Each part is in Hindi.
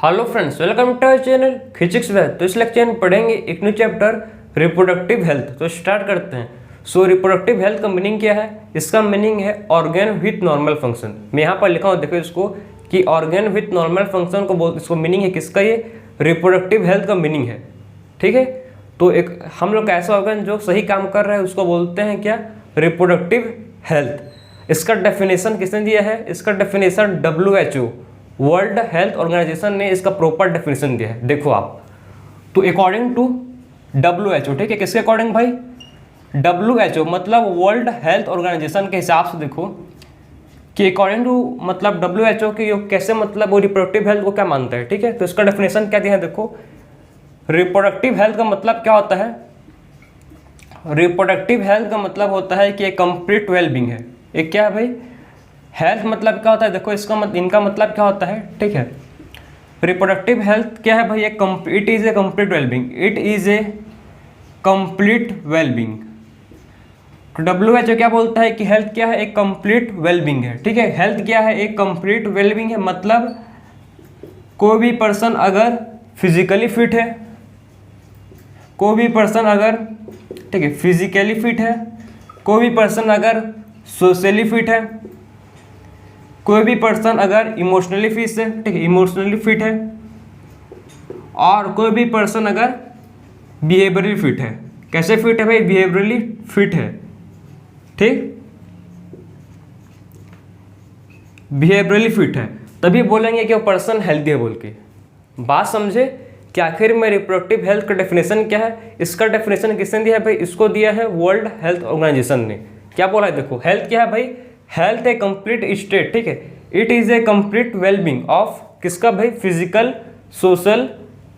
Hello friends, welcome to our channel physics Ved. तो इस लेक्चर में पढ़ेंगे एक न्यू चैप्टर रिप्रोडक्टिव हेल्थ। तो स्टार्ट करते हैं। रिप्रोडक्टिव हेल्थ का मीनिंग क्या है? इसका मीनिंग है ऑर्गेन विथ नॉर्मल फंक्शन। मैं यहाँ पर लिखा हूँ, देखो इसको, कि ऑर्गेन विथ नॉर्मल फंक्शन को इसको मीनिंग है किसका? ये रिप्रोडक्टिव हेल्थ का मीनिंग है। ठीक है, तो एक हम लोग का ऐसा ऑर्गन जो सही काम कर रहा है उसको बोलते हैं क्या? Reproductive health. इसका डेफिनेशन किसने दिया है? इसका definition WHO World Health Organization ने इसका प्रॉपर डेफिनेशन दिया है। देखो आप, तो अकॉर्डिंग टू WHO, ठीक है, किसके अकॉर्डिंग भाई? WHO मतलब वर्ल्ड हेल्थ ऑर्गेनाइजेशन के हिसाब से देखो कि अकॉर्डिंग टू मतलब WHO के कैसे मतलब वो रिप्रोडक्टिव हेल्थ को क्या मानता है। ठीक है, तो इसका डेफिनेशन क्या दिया है? देखो, रिप्रोडक्टिव हेल्थ का मतलब क्या होता है? रिप्रोडक्टिव हेल्थ का मतलब होता है कि एक कंप्लीट वेलबींग है। एक क्या है भाई? हेल्थ मतलब क्या होता है? देखो इसका इनका मतलब क्या होता है? ठीक है, रिप्रोडक्टिव हेल्थ क्या है भाई? It is a complete wellbeing. It is a complete wellbeing. WHO क्या बोलता है कि हेल्थ क्या है? एक कंप्लीट वेलबींग है। ठीक है, हेल्थ क्या है? एक कंप्लीट वेलबींग है। मतलब कोई भी पर्सन अगर फिजिकली फिट है, कोई भी पर्सन अगर, ठीक है, फिजिकली फिट है, कोई भी पर्सन अगर सोशली फिट है, कोई भी पर्सन अगर इमोशनली फिट है, ठीक है, इमोशनली फिट है, और कोई भी पर्सन अगर बिहेवियरली फिट है। कैसे फिट है भाई? बिहेवियरली फिट है। ठीक, बिहेवियरली फिट है, तभी बोलेंगे कि वो पर्सन हेल्दी है बोल के। बात समझे कि आखिर में रिप्रोडक्टिव हेल्थ का डेफिनेशन क्या है? इसका डेफिनेशन किसने दिया है भाई? इसको दिया है वर्ल्ड हेल्थ ऑर्गेनाइजेशन ने। क्या बोला है? देखो, हेल्थ क्या है भाई? हेल्थ ए कंप्लीट स्टेट, ठीक है, it is a complete wellbeing of किसका भाई? फिजिकल, सोशल,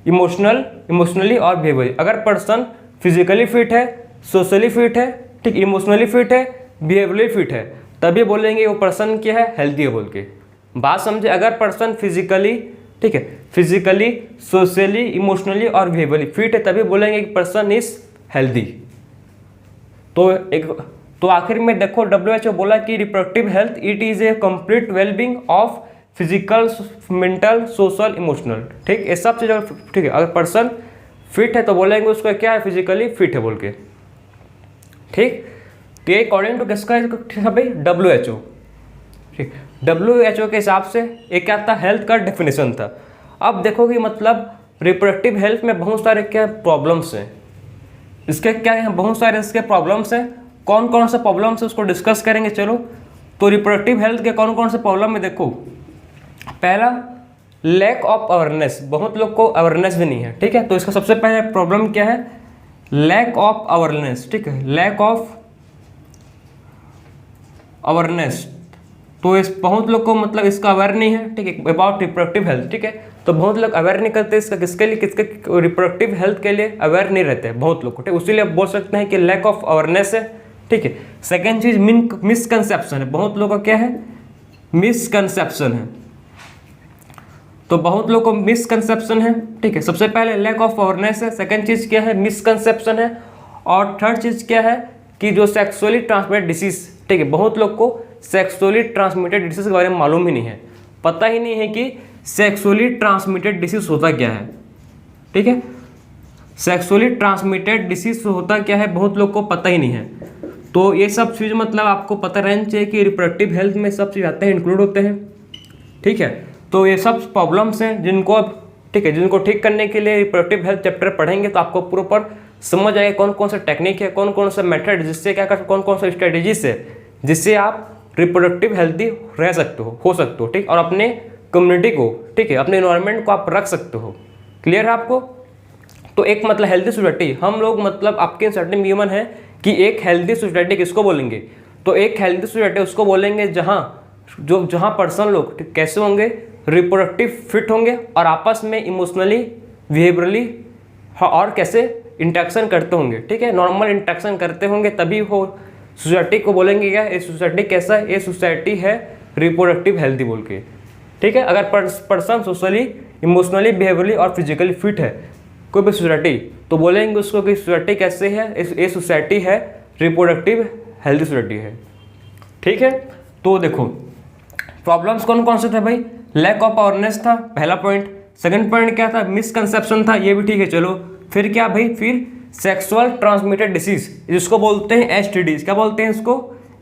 इमोशनली और बिहेवियर। अगर पर्सन फिजिकली फिट है, सोशली फिट है, ठीक, इमोशनली फिट है, बिहेवियरली फिट है, तभी बोलेंगे वो पर्सन क्या है? हेल्दी है बोल के। बात समझे? अगर पर्सन फिजिकली, ठीक है, फिजिकली, सोशली, इमोशनली और बिहेवियरली फिट है, तभी बोलेंगे कि पर्सन इज हेल्दी। तो आखिर में देखो, WHO बोला कि reproductive health it is a complete wellbeing of physical, mental, social, emotional. ठीक, ये सब चीज़, ठीक है, अगर पर्सन फिट है तो बोलेंगे उसको क्या है? फिजिकली फिट है बोल के। ठीक, तो ये अकॉर्डिंग टू किसका है भाई? WHO। ठीक, WHO के हिसाब से एक क्या था? हेल्थ का डेफिनेशन था। अब देखो कि मतलब रिप्रोडक्टिव हेल्थ में बहुत सारे क्या प्रॉब्लम्स हैं। इसके क्या है? बहुत सारे इसके प्रॉब्लम्स हैं। कौन कौन से प्रॉब्लम्स है उसको डिस्कस करेंगे। चलो, तो रिप्रोडक्टिव हेल्थ के कौन कौन से प्रॉब्लम है देखो। पहला, लैक ऑफ अवेयरनेस। बहुत लोग को अवेयरनेस भी नहीं है। ठीक है, तो इसका सबसे पहले प्रॉब्लम क्या है? Lack of awareness. ठीक है, लैक ऑफ अवेयरनेस। तो इस बहुत लोग को मतलब इसका अवेयर नहीं है, ठीक है, अबाउट रिप्रोडक्टिव हेल्थ। ठीक है, तो बहुत लोग अवेयर नहीं करते इसका, किसके लिए? किसके रिप्रोडक्टिव हेल्थ के लिए अवेयर नहीं रहते हैं बहुत लोग को। ठीक, उसीलिए बोल सकते हैं कि लैक ऑफ अवेयरनेस है। ठीक है, सेकेंड चीज मिसकंसेप्शन है। बहुत लोगों का क्या है? मिसकंसेप्शन है। तो बहुत लोगों को मिसकंसेप्शन है। ठीक है, सबसे पहले लैक ऑफ अवेयरनेस है, सेकेंड चीज क्या है? मिसकंसेप्शन है, और थर्ड चीज क्या है? कि जो सेक्सुअली ट्रांसमिटेड डिसीज, ठीक है, बहुत लोग को सेक्सुअली ट्रांसमिटेड डिसीज के बारे में मालूम ही नहीं है, पता ही नहीं है कि सेक्सुअली ट्रांसमिटेड डिसीज होता क्या है। ठीक है, सेक्सुअली ट्रांसमिटेड डिसीज होता क्या है बहुत लोग को पता ही नहीं है। तो ये सब चीज़ मतलब आपको पता रहना चाहिए कि रिप्रोडक्टिव हेल्थ में सब चीज़ आते हैं, इंक्लूड होते हैं। ठीक है, तो ये सब प्रॉब्लम्स हैं जिनको अब, ठीक है, जिनको ठीक करने के लिए रिप्रोडक्टिव हेल्थ चैप्टर पढ़ेंगे तो आपको प्रॉपर समझ आएगा कौन कौन सा टेक्निक है, कौन कौन सा मेथड, जिससे क्या कर, कौन कौन सा स्ट्रेटेजीज है जिससे आप रिप्रोडक्टिव हेल्थी रह सकते हो सकते हो। ठीक, और अपने कम्युनिटी को, ठीक है, अपने इन्वायरमेंट को आप रख सकते हो। क्लियर है आपको? तो एक मतलब हेल्थी सोसाइटी, हम लोग मतलब आपके सोसाइटी में ह्यूमन है कि एक हेल्थी सोसाइटी किसको बोलेंगे? तो एक हेल्थी सोसाइटी उसको बोलेंगे जहाँ पर्सन लोग कैसे होंगे? रिप्रोडक्टिव फिट होंगे और आपस में इमोशनली, बिहेवियरली और कैसे इंटरेक्शन करते होंगे। ठीक है, नॉर्मल इंटरेक्शन करते होंगे, तभी वो सोसाइटी को बोलेंगे क्या? ये सोसाइटी कैसा है? ये सोसाइटी है रिप्रोडक्टिव हेल्थी बोल के। ठीक है, अगर पर्सन सोशली, इमोशनली, बिहेवियरली और फिजिकली फिट है कोई भी सोसाइटी, तो बोलेंगे उसको कि सोसाइटी कैसे है? ये सोसाइटी है रिप्रोडक्टिव हेल्थी सोसाइटी है। ठीक है, तो देखो प्रॉब्लम्स कौन कौन से थे भाई? लैक ऑफ अवेयरनेस था पहला पॉइंट, सेकंड पॉइंट क्या था, मिसकंसेप्शन था, ये भी ठीक है चलो। फिर क्या भाई, फिर सेक्सुअल ट्रांसमिटेड डिसीज जिसको बोलते हैं एसटीडी, क्या बोलते हैं इसको,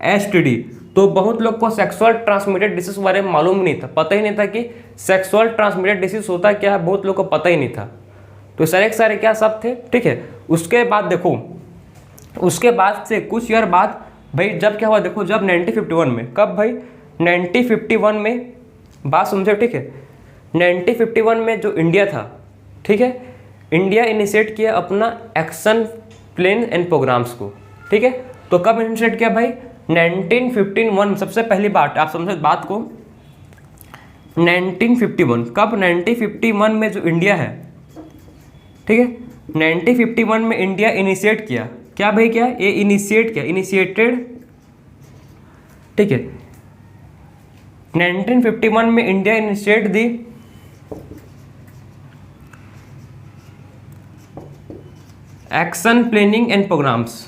एसटीडी। तो बहुत लोग को सेक्सुअल ट्रांसमिटेड डिसीज के बारे में मालूम नहीं था, पता ही नहीं था कि सेक्सुअल ट्रांसमिटेड डिसीज होता क्या है, बहुत लोग को पता ही नहीं था। तो सारे क्या सब थे, ठीक है। उसके बाद देखो, उसके बाद से कुछ ईयर बाद भाई जब क्या हुआ देखो, जब 1951 में, कब भाई 1951 में, बात समझो ठीक है, 1951 में जो इंडिया था, ठीक है, इंडिया इनिशिएट किया अपना एक्शन प्लान एंड प्रोग्राम्स को, ठीक है। तो कब इनिशिएट किया भाई, 1951, सबसे पहली बात आप समझो बात को, 1951 कब, 1951 में जो इंडिया है, ठीक है, 1951 में इंडिया इनिशिएट किया, क्या भाई, क्या ये इनिशिएट किया, इनिशिएटेड, ठीक है, 1951 में India initiate the action planning and programs,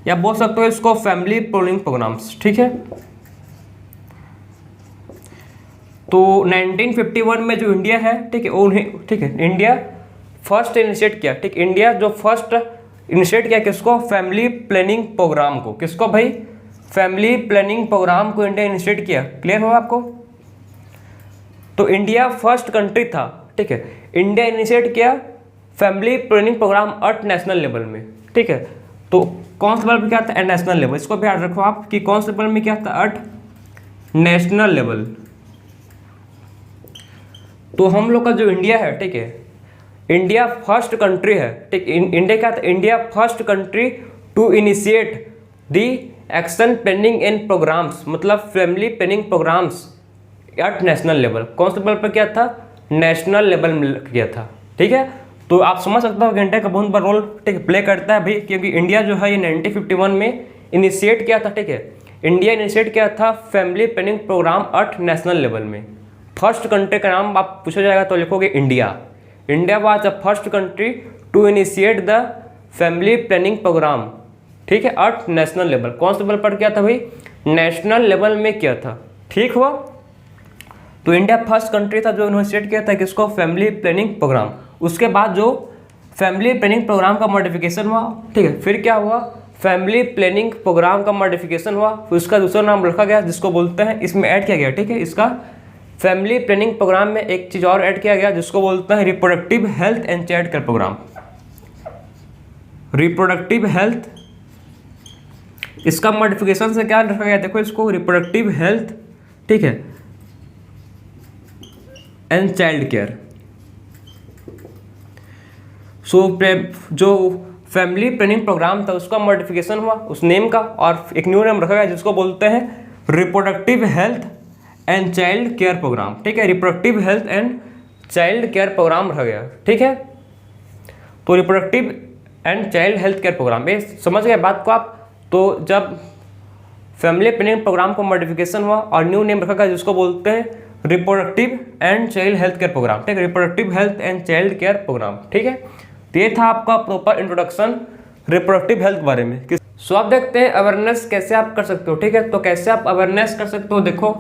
या बोल सकते हो इसको फैमिली प्लानिंग प्रोग्राम्स, ठीक है। तो 1951 में जो इंडिया है, ठीक है, उन्हें, ठीक है, इंडिया फर्स्ट इनिशिएट किया, ठीक, इंडिया जो फर्स्ट इनिशिएट किया किसको, फैमिली प्लानिंग प्रोग्राम को, किसको भाई, फैमिली प्लानिंग प्रोग्राम को इंडिया इनिशिएट किया। क्लियर हो आपको। तो इंडिया फर्स्ट कंट्री था, ठीक है, इंडिया इनिशिएट किया family planning program at national level में, ठीक है। तो कौन से लेवल पे क्या था, एट नेशनल लेवल, इसको भी याद रखो आप कि कौन से लेवल में क्या था, एट नेशनल लेवल। तो हम लोग का जो इंडिया है, ठीक है, इंडिया फर्स्ट कंट्री है, ठीक, इंडिया क्या था, India first country to initiate the action planning and programmes, मतलब family planning programmes at national level. कौन से लेवल पर क्या था, नेशनल लेवल में किया था, ठीक है। तो आप समझ सकते हो कि इंडिया का बहुत बड़ा रोल, ठीक, प्ले करता है भाई, क्योंकि इंडिया जो है ये 1951 में इनिशिएट किया था, ठीक है, इंडिया इनिशिएट किया था family planning program at national level में। फर्स्ट कंट्री का नाम आप पूछा जाएगा तो लिखोगे India. India was the first country to initiate the family planning program, ठीक है, एट नेशनल लेवल। कौन से लेवल पर किया था भाई, नेशनल लेवल में किया था, ठीक हुआ। तो इंडिया फर्स्ट कंट्री था जो इनिशिएट किया था किसको, फैमिली प्लानिंग प्रोग्राम। उसके बाद जो फैमिली प्लानिंग प्रोग्राम का मॉडिफिकेशन हुआ, ठीक है, फिर क्या हुआ, फैमिली प्लानिंग प्रोग्राम का मॉडिफिकेशन हुआ, फिर उसका दूसरा नाम रखा गया जिसको बोलते हैं, इसमें ऐड किया गया, ठीक है, इसका फैमिली प्लानिंग प्रोग्राम में एक चीज़ और ऐड किया गया जिसको बोलते हैं reproductive health and child care program. Reproductive health, इसका मॉडिफिकेशन से क्या रखा गया, देखो इसको, रिप्रोडक्टिव हेल्थ, ठीक है, एंड चाइल्ड केयर। सो जो फैमिली प्लानिंग प्रोग्राम था उसका मॉडिफिकेशन हुआ उस नेम का, और एक न्यू नेम रखा गया जिसको बोलते हैं reproductive health and child care program, ठीक है, reproductive health and child care program रखा गया, ठीक है। तो reproductive and child health care program, ये समझ गए बात को आप। तो जब फैमिली प्लानिंग प्रोग्राम का मॉडिफिकेशन हुआ और न्यू नेम रखा गया जिसको बोलते हैं reproductive and child health care program, ठीक है, reproductive health and child care program, ठीक है। तो ये था आपका प्रॉपर इंट्रोडक्शन रिप्रोडक्टिव हेल्थ के बारे में। सो आप देखते हैं अवेयरनेस कैसे आप कर सकते हो, ठीक है। तो कैसे आप अवेयरनेस कर सकते हो, देखो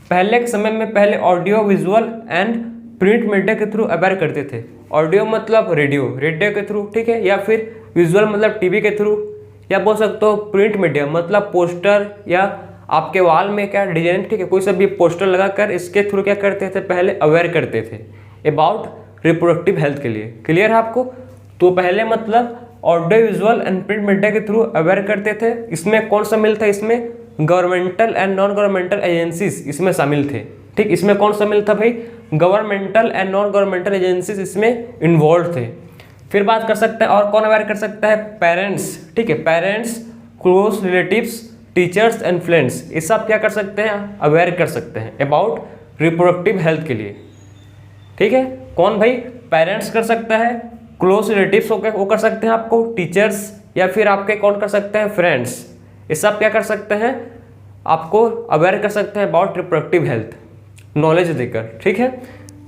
पहले के समय में पहले audio visual and print media के थ्रू अवेयर करते थे। ऑडियो मतलब रेडियो के थ्रू, ठीक है, या फिर विजुअल मतलब टीवी के थ्रू, या बोल सकते हो प्रिंट मीडिया मतलब पोस्टर या आपके वॉल में क्या डिजाइन, ठीक है, कोई सा भी पोस्टर लगाकर इसके थ्रू क्या करते थे, पहले अवेयर करते थे अबाउट रिप्रोडक्टिव हेल्थ के लिए। क्लियर है आपको। तो पहले मतलब audio visual and print media के थ्रू अवेयर करते थे। इसमें कौन शामिल था, इसमें governmental and non governmental agencies इसमें शामिल थे, ठीक। इसमें कौन शामिल था भाई, governmental and non governmental agencies इसमें इन्वॉल्व थे। फिर बात कर सकते हैं और कौन अवेयर कर सकता है, पेरेंट्स, ठीक है, parents, close relatives, teachers and friends, ये सब क्या कर सकते हैं, अवेयर कर सकते हैं अबाउट रिप्रोडक्टिव हेल्थ के लिए, ठीक है। कौन भाई, पेरेंट्स कर सकता है, क्लोज रिलेटिव्स वो कर सकते हैं आपको, टीचर्स या फिर आपके कौन कर सकते हैं, फ्रेंड्स, ये सब क्या कर सकते हैं, आपको अवेयर कर सकते हैं अबाउट रिप्रोडक्टिव हेल्थ, नॉलेज देकर, ठीक है।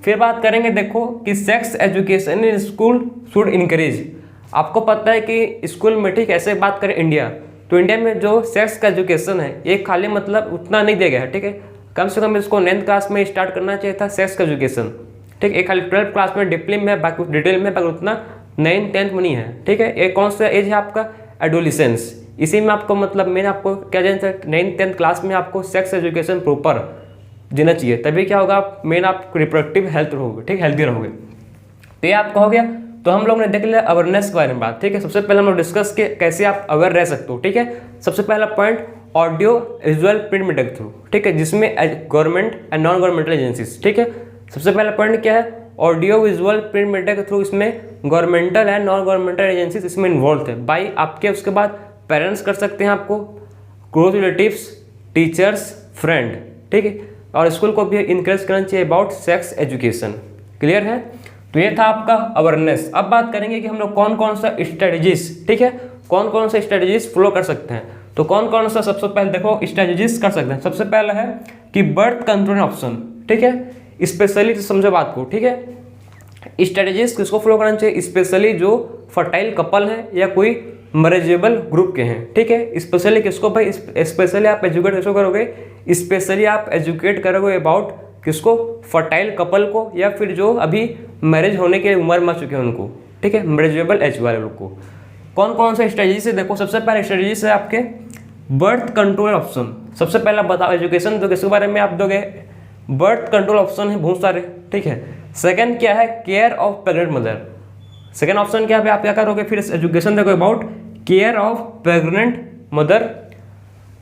फिर बात करेंगे देखो कि sex education in school should encourage. आपको पता है कि स्कूल में, ठीक, ऐसे बात करें इंडिया, तो इंडिया में जो सेक्स का एजुकेशन है ये खाली मतलब उतना नहीं दिया गया है, ठीक है, कम से कम इसको 9th क्लास में स्टार्ट करना चाहिए था सेक्स एजुकेशन, ठीक है। एक खाली 12th क्लास में डिप्ली में, बाकी डिटेल में, बाकी उतना 9th 10th में नहीं है, ठीक है। ये कौन सा एज है आपका? एडोलिसेंस। इसी में आपको मतलब मैंने आपको क्या जानना है, 9th 10th क्लास में आपको सेक्स एजुकेशन प्रॉपर देना चाहिए, तभी क्या होगा, मेन आप रिप्रोडक्टिव हेल्थ रहोगे, ठीक, हेल्दी रहोगे। तो ये आपका हो गया। तो हम लोग ने देख लिया अवेयरनेस के बारे में बात, ठीक है। सबसे पहले हम लोग डिस्कस किए कैसे आप अवेयर रह सकते हो, ठीक है। सबसे पहला point audio visual print media के थ्रू, ठीक है, जिसमें government and non governmental agencies, ठीक है। सबसे पहला पॉइंट क्या है? ऑडियो विजुअल प्रिंट मीडिया के थ्रू, इसमें governmental and non governmental agencies इसमें इन्वॉल्व है बाई आपके। उसके बाद पेरेंट्स कर सकते हैं आपको, क्लोज रिलेटिव्स, टीचर्स, फ्रेंड, ठीक है। और स्कूल को भी इनकरेज करना चाहिए अबाउट सेक्स एजुकेशन। क्लियर है? तो ये था आपका अवेयरनेस। अब बात करेंगे कि हम लोग कौन कौन सा स्ट्रेटजीज, ठीक है, कौन कौन सा स्ट्रेटजीज फॉलो कर सकते हैं। तो कौन कौन सा सबसे पहले देखो स्ट्रेटजीज कर सकते हैं। सबसे पहला है कि बर्थ कंट्रोल ऑप्शन, ठीक है। स्पेशली समझो बात को, ठीक है। स्ट्रेटजीज किसको फॉलो करना चाहिए? स्पेशली जो फर्टाइल कपल हैं या कोई मैरिजेबल ग्रुप के हैं, ठीक है। स्पेशली किसको भाई? स्पेशली आप एजुकेट किसको करोगे? स्पेशली आप एजुकेट करोगे अबाउट किसको? फर्टाइल कपल को, या फिर जो अभी मैरिज होने के उम्र में चुके हैं उनको, ठीक है, मैरिजेबल एज वाले लोग को। कौन कौन सा स्ट्रेटजी से देखो, सबसे पहले स्ट्रेटजी है आपके बर्थ कंट्रोल ऑप्शन। सबसे पहला बताओ एजुकेशन तो किसके बारे में आप दोगे? बर्थ कंट्रोल ऑप्शन है बहुत सारे, ठीक है। सेकंड क्या है? Care of pregnant mother. Second option क्या है? आप क्या करोगे? फिर एजुकेशन देखो about care of pregnant mother.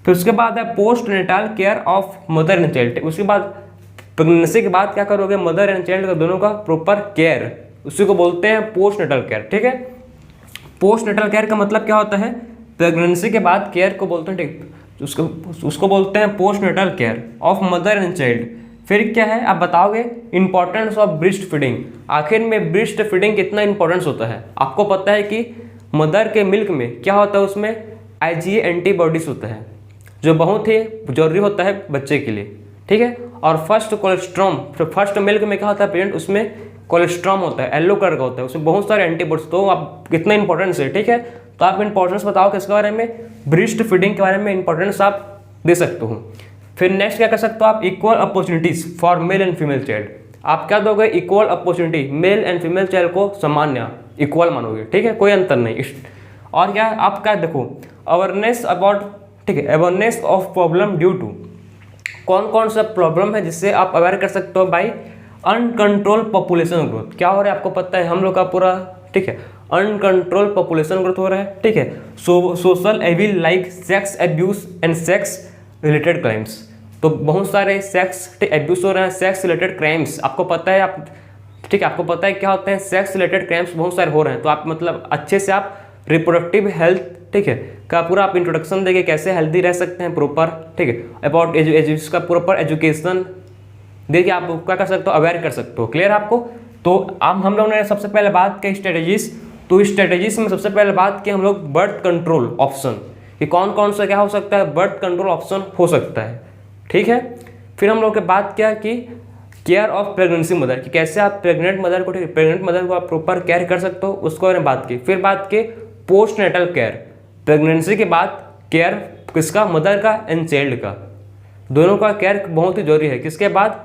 फिर उसके बाद है post Natal care of mother and child. उसके बाद प्रेगनेंसी के बाद क्या करोगे? मदर एंड चाइल्ड का दोनों का प्रॉपर केयर, उसी को बोलते हैं पोस्ट नेटल केयर, ठीक है। पोस्ट नेटल केयर का मतलब क्या होता है? प्रेगनेंसी के बाद केयर को बोलते हैं, ठीक, उसको बोलते हैं post natal care of mother and child. फिर क्या है आप बताओगे? Importance of breast feeding. आखिर में ब्रेस्ट फीडिंग कितना इंपॉर्टेंस होता है? आपको पता है कि मदर के मिल्क में क्या होता है? उसमें IgA एंटीबॉडीज होता है, जो बहुत ही जरूरी होता है बच्चे के लिए, ठीक है। और फर्स्ट कोलेस्ट्रॉम, फर्स्ट मिल्क में क्या होता है पेरेंट? उसमें कोलेस्ट्रॉम होता है, येलो कलर का होता है, उसमें बहुत सारे एंटीबॉडीज। तो आप कितना इंपॉर्टेंस है, ठीक है। तो आप इंपॉर्टेंस बताओ किसके बारे में? ब्रेस्ट फीडिंग के बारे में इंपॉर्टेंस आप दे सकते हो। फिर नेक्स्ट क्या कर सकते हो आप? Equal opportunities for male and female child. आप क्या दोगे? Equal opportunity, male and female child को सामान्य इक्वल मानोगे, ठीक है, कोई अंतर नहीं। और क्या आप क्या देखो अवेयरनेस अबाउट, ठीक है, awareness of problem due to. कौन कौन सा प्रॉब्लम है जिससे आप अवेयर कर सकते हो? By uncontrol population growth. क्या हो रहा है आपको पता है? हम लोग का पूरा, ठीक है, अनकंट्रोल पॉपुलेशन ग्रोथ हो रहा है, ठीक है। Social evil like sex abuse and sex related crimes. तो बहुत सारे सेक्स एब्यूज हो रहे हैं, सेक्स रिलेटेड क्राइम्स आपको पता है, आप, ठीक है, आपको पता है क्या होते हैं? सेक्स रिलेटेड क्राइम्स बहुत सारे हो रहे हैं। तो आप मतलब अच्छे से आप रिप्रोडक्टिव हेल्थ, ठीक है, का पूरा आप इंट्रोडक्शन देंगे कैसे हेल्दी रह सकते हैं प्रॉपर, ठीक है, अबाउट इसका प्रॉपर एजुकेशन देखिए आप क्या कर सकते हो? अवेयर कर सकते हो। क्लियर आपको? तो अब हम लोग ने सबसे पहले बात की स्ट्रेटजीज। तो स्ट्रेटजीज में सबसे पहले बात की हम लोग बर्थ कंट्रोल ऑप्शन, कि कौन कौन सा क्या हो सकता है? बर्थ कंट्रोल ऑप्शन हो सकता है, ठीक है। फिर हम लोग के बात किया कि केयर ऑफ प्रेगनेंसी मदर, कि कैसे आप प्रेग्नेंट मदर को, ठीक है, प्रेग्नेंट मदर को आप प्रॉपर केयर कर सकते हो, उसको मैंने बात की। फिर बात की पोस्ट नेटल केयर, प्रेगनेंसी के बाद केयर किसका? मदर का एंड चाइल्ड का, दोनों का केयर बहुत ही जरूरी है। किसके बाद?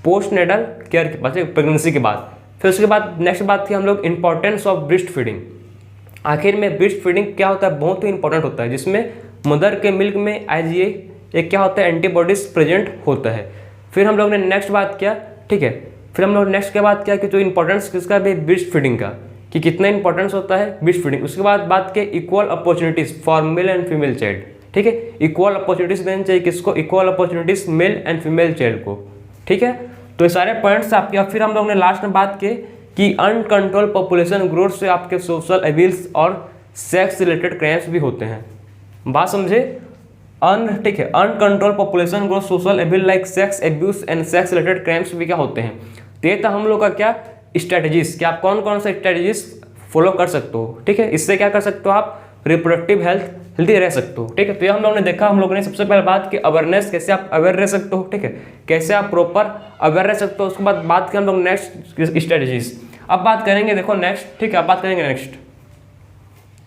पोस्ट नेटल केयर के बाद, प्रेगनेंसी के बाद। फिर उसके बाद नेक्स्ट बात की हम लोग इंपॉर्टेंस ऑफ ब्रेस्ट फीडिंग। आखिर में ब्रेस्ट फीडिंग क्या होता है? बहुत ही इंपॉर्टेंट होता है, जिसमें मदर के मिल्क में IgA एक क्या होता है? एंटीबॉडीज प्रेजेंट होता है। फिर हम लोग ने नेक्स्ट बात किया, ठीक है, फिर हम लोग नेक्स्ट क्या बात किया कि जो इंपॉर्टेंस किसका भी ब्रेस्ट फीडिंग का, कि कितना इंपॉर्टेंस होता है ब्रेस्ट फीडिंग। उसके बाद बात के equal opportunities for male and female child, ठीक है, इक्वल अपॉर्चुनिटीज देनी चाहिए किसको? Equal opportunities male and female child को, ठीक है। तो ये सारे पॉइंट्स आपके। फिर हम लोग ने लास्ट में बात की कि अनकंट्रोल पॉपुलेशन ग्रोथ से आपके सोशल एबिल्स और सेक्स रिलेटेड क्राइम्स भी होते हैं। बात समझे? ठीक है, uncontrol population growth, social evil like sex abuse and sex related crimes भी क्या होते हैं। तो ये था हम लोग का क्या स्ट्रेटजीज, कि आप कौन कौन सा स्ट्रेटजीज फॉलो कर सकते हो, ठीक है। इससे क्या कर सकते हो? आप रिप्रोडक्टिव हेल्दी रह सकते हो, ठीक है। तो ये हम लोगों ने देखा, हम लोगों ने सबसे पहले बात की अवेयरनेस, कैसे आप अवेयर रह सकते हो, ठीक है, कैसे आप प्रॉपर अवेयर रह सकते हो। उसके बाद बात की हम लोग नेक्स्ट स्ट्रेटजीज। अब बात करेंगे, देखो नेक्स्ट, ठीक है, अब बात करेंगे नेक्स्ट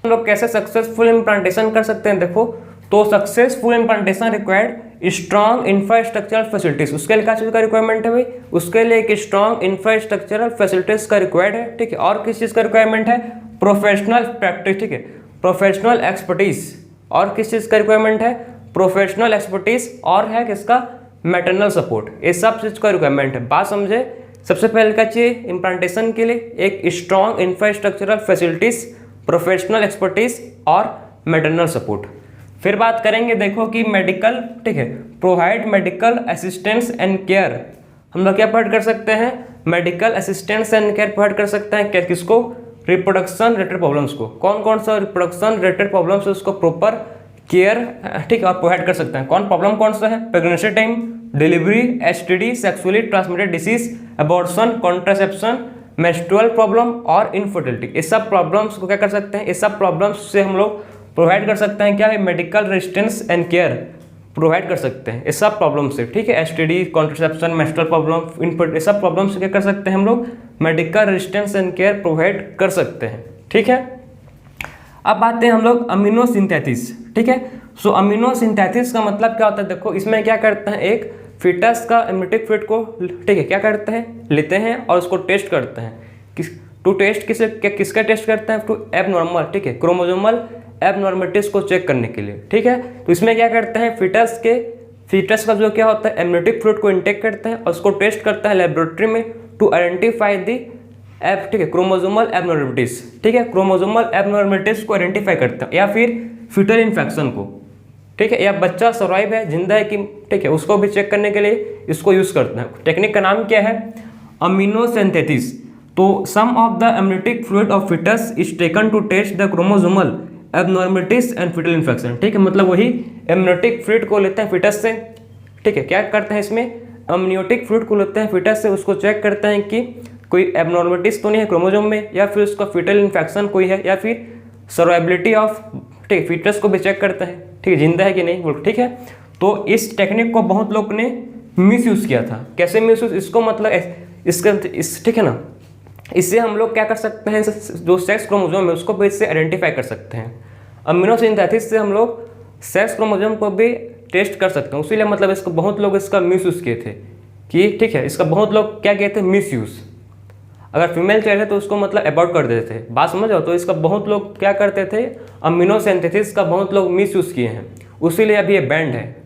हम लोग कैसे सक्सेसफुल इम्प्लांटेशन कर सकते हैं। देखो, तो successful implantation required strong infrastructural facilities, उसके लिए क्या चीज़ का रिक्वायरमेंट है भाई, उसके लिए एक स्ट्रॉन्ग इंफ्रास्ट्रक्चरल फैसिलिटीज का रिक्वायर्ड है, ठीक है। और किस चीज़ का रिक्वायरमेंट है, प्रोफेशनल प्रैक्टिस, ठीक है, प्रोफेशनल एक्सपर्टीज। और किस चीज़ का रिक्वायरमेंट है, प्रोफेशनल एक्सपर्टीज, और है किसका, मैटरनल सपोर्ट। ये सब चीज़ का रिक्वायरमेंट है, बात समझे। सबसे पहले क्या चाहिए इम्प्लांटेशन के लिए, एक strong infrastructural facilities, professional expertise और मैटरनल सपोर्ट। फिर बात करेंगे, देखो कि मेडिकल, ठीक है, provide medical assistance and care. हम लोग क्या प्रोवाइड कर सकते हैं, medical assistance and care provide कर सकते हैं, क्या किसको, रिप्रोडक्शन रिलेटेड प्रॉब्लम्स को। कौन कौन सा रिप्रोडक्शन रिलेटेड प्रॉब्लम्स है उसको प्रॉपर केयर, ठीक है, और प्रोवाइड कर सकते हैं। कौन प्रॉब्लम कौन सा है, pregnancy time, delivery, STD, sexually transmitted disease, abortion, contraception, menstrual problem और इनफर्टिलिटी। इस सब प्रॉब्लम्स को क्या कर सकते हैं, इस सब प्रॉब्लम्स से हम लोग प्रोवाइड कर सकते हैं क्या है, medical resistance and care provide कर सकते हैं इस सब प्रॉब्लम से, ठीक है। STD, contraception, menstrual problem, infertility, इस सब प्रॉब्लम से क्या कर सकते हैं हम लोग, medical resistance and care provide कर सकते हैं, ठीक है। अब आते हैं हम लोग अमीनो सिंथेसिस, ठीक है। सो अमीनो सिंथेसिस का मतलब क्या होता है, देखो इसमें क्या करते हैं, एक फिटस का एम्ब्रियोनिक फ्लूइड को, ठीक है, क्या करते हैं, लेते हैं और उसको टेस्ट करते हैं। टू टेस्ट किसका टेस्ट करते हैं, टू एबनॉर्मल, ठीक है, क्रोमोसोमल एबनॉर्मलिटीज को चेक करने के लिए, ठीक है। तो इसमें क्या करते हैं, फिटस का जो क्या होता है एम्ब्रियोनिक फ्लूइड को इंटेक करते हैं और उसको टेस्ट करता है लेबोरेटरी में टू आइडेंटिफाई दी ठीक है, क्रोमोसोमल एबनॉर्मलिटीज, ठीक है, क्रोमोसोमल एबनॉर्मलिटीज को आइडेंटिफाई करते हैं, या फिर फीटल इन्फेक्शन को, ठीक है, या बच्चा सर्वाइव है, जिंदा है कि, ठीक है, उसको भी चेक करने के लिए इसको यूज करते हैं। टेक्निक का नाम क्या है, अमीनो सिंथेसिस। तो some of the embryonic fluid of foetus is taken to test the chromosomal abnormalities and foetal infection, ठीक है, मतलब वही एम्ब्रियोनिक फ्लूइड को लेते हैं फिटस से, ठीक है, क्या करते हैं इसमें, अम्नियोटिक फ्लूइड को लेते हैं फिटस से, उसको चेक करते हैं कि कोई एबनॉर्मलिटीज तो नहीं है क्रोमोसोम में, या फिर उसका फीटल इन्फेक्शन कोई है, या फिर सर्वाइबिलिटी ऑफ, ठीक है, फीटस को भी चेक करते हैं, ठीक है, जिंदा है कि नहीं, ठीक है। तो इस टेक्निक को बहुत लोग ने मिस यूज किया था। कैसे मिस यूज, इसको मतलब इस ठीक है ना, इससे हम लोग क्या कर सकते हैं, जो सेक्स क्रोमोसोम है उसको भी इससे आइडेंटिफाई कर सकते हैं। अमीनो सिंथेसिस से हम लोग सेक्स क्रोमोसोम को भी टेस्ट कर सकते हैं, इसीलिए मतलब इसको बहुत लोग इसका मिस यूज किए थे कि, ठीक है, इसका बहुत लोग क्या किए थे, मिस यूज। अगर फीमेल चाइल्ड है तो उसको मतलब अबॉर्ट कर देते थे, बात समझ आओ। तो इसका बहुत लोग क्या करते थे, अमीनो सिंथेसिस का बहुत लोग मिस यूज किए हैं, उसीलिए अभी ये बैंड है,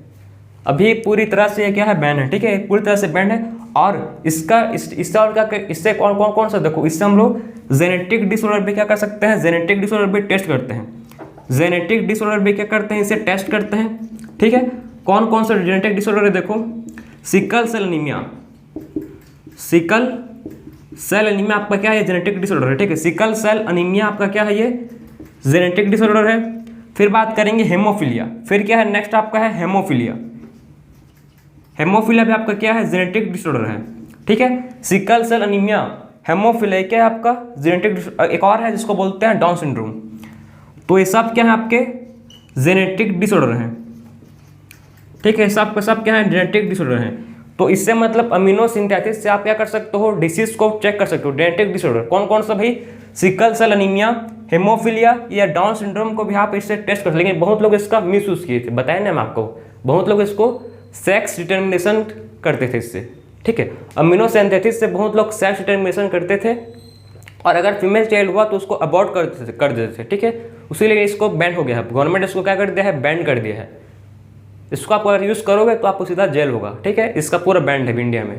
अभी पूरी तरह से ये क्या है, बैन है, ठीक है, पूरी तरह से बैंड है। और इससे और क्या, इससे कौन सा, देखो इससे हम लोग जेनेटिक डिसऑर्डर भी क्या कर सकते हैं, जेनेटिक डिसऑर्डर भी टेस्ट करते हैं, जेनेटिक डिसऑर्डर भी क्या करते हैं, इसे टेस्ट करते हैं, ठीक है। कौन कौन सा जेनेटिक डिसऑर्डर है, देखो sickle cell anaemia, sickle cell anaemia आपका क्या है, जेनेटिक डिसऑर्डर है, ठीक है, सिकल सेल एनीमिया आपका क्या है, ये जेनेटिक डिसऑर्डर है। फिर बात करेंगे हेमोफीलिया, फिर क्या है नेक्स्ट आपका है हेमोफीलिया, हेमोफीलिया भी आपका क्या है, जेनेटिक डिसऑर्डर है, ठीक है। सिकल सेल एनीमिया, हेमोफीलिया क्या है आपका जेनेटिक, एक और है जिसको बोलते हैं डाउन सिंड्रोम। तो ये सब क्या है आपके जेनेटिक डिसऑर्डर हैं, ठीक है, सब क्या है, जेनेटिक डिसऑर्डर हैं। तो इससे मतलब अमीनो सिंथेसिस से आप क्या कर सकते हो, डिसीज को चेक कर सकते हो, जेनेटिक डिसऑर्डर कौन कौन सा भाई, सिकल सेल एनीमिया, हेमोफीलिया या डाउन सिंड्रोम को भी आप इससे टेस्ट कर सकते। लेकिन बहुत लोग इसका मिस यूज किए थे, बताया ना मैं आपको, बहुत लोग इसको सेक्स डिटर्मिनेशन करते थे इससे, ठीक है। अमीनो सिंथेसिस से बहुत लोग सेक्स डिटर्मिनेशन करते थे, और अगर फीमेल चाइल्ड हुआ तो उसको अबॉर्ट कर देते थे, ठीक है। उसीलिए इसको बैन हो गया है, गवर्नमेंट इसको क्या कर दिया है, बैन कर दिया है। इसको आप अगर यूज़ करोगे तो आपको सीधा जेल होगा, ठीक है, इसका पूरा बैंड है इंडिया में,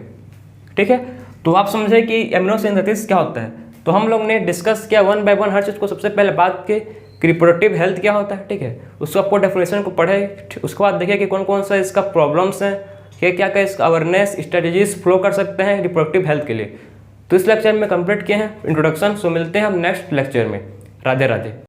ठीक है। तो आप समझे कि अमीनो सिंथेसिस क्या होता है। तो हम लोग ने डिस्कस किया वन बाय वन हर चीज़ को, सबसे पहले बात की कि रिप्रोडक्टिव हेल्थ क्या होता है, ठीक है, उसका पूरा डेफिनेशन को पढ़े, उसके बाद देखिए कि कौन कौन सा इसका प्रॉब्लम्स हैं, क्या क्या इसका अवेयरनेस स्ट्रेटेजीज फ्लो कर सकते हैं रिप्रोडक्टिव हेल्थ के लिए। तो इस लेक्चर में कंप्लीट किए हैं इंट्रोडक्शन। सो मिलते हैं हम नेक्स्ट लेक्चर में। राधे राधे।